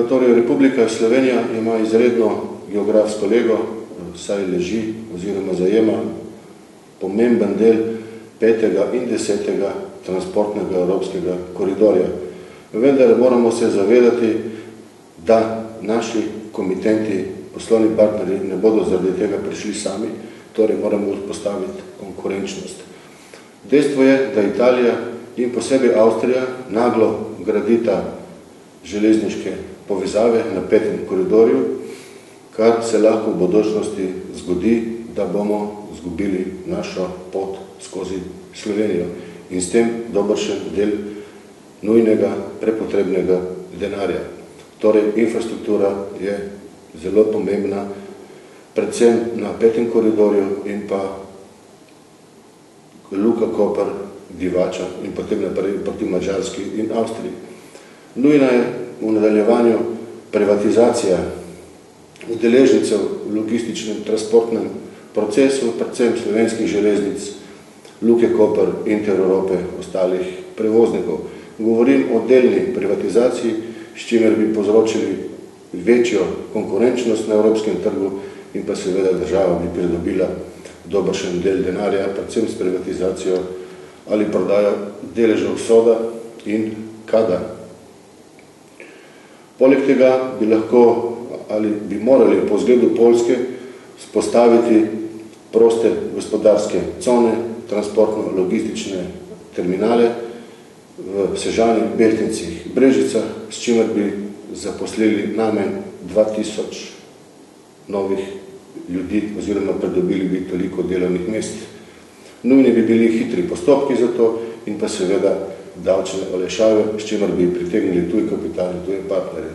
Torej, Republika Slovenija ima izredno geografsko lego, saj leži oziroma zajema pomemben del 5. in 10. transportnega evropskega koridorja. Vendar moramo se zavedati, da naši komitenti, poslovni partnerji ne bodo zaradi tega prišli sami, torej moramo vzpostaviti konkurenčnost. Dejstvo je, da Italija in posebej Avstrija naglo gradita železniške povezave na 5. koridorju, kar se lahko v bodočnosti zgodi, da bomo izgubili našo pot skozi Slovenijo in s tem dobršen del nujnega, prepotrebnega denarja. Torej, infrastruktura je zelo pomembna, predvsem na 5. koridorju in pa Luka Koper, Divača in potem naprej proti Madžarski in Avstriji. Nujna je v nadaljevanju privatizacija udeležencev v logističnem transportnem procesu, predvsem slovenskih železnic, Luke Koper, Intereurope, ostalih prevoznikov. Govorim o delni privatizaciji, s čimer bi povzročili večjo konkurenčnost na evropskem trgu in pa seveda država bi pridobila dobršen del denarja, predvsem s privatizacijo ali prodajo deležev Soda in Kada. Poleg tega bi lahko ali bi morali po zgledu Poljske spostaviti proste gospodarske cone, transportno-logistične terminale v Sežani, Beltincih, Brežicah, s čimer bi zaposlili najmanj 2000 novih ljudi oziroma pridobili bi toliko delovnih mest. Nujni bi bili hitri postopki za to in pa seveda davčne olajšave, s čimer bi pritegnili tuj kapital in tuje partnerje.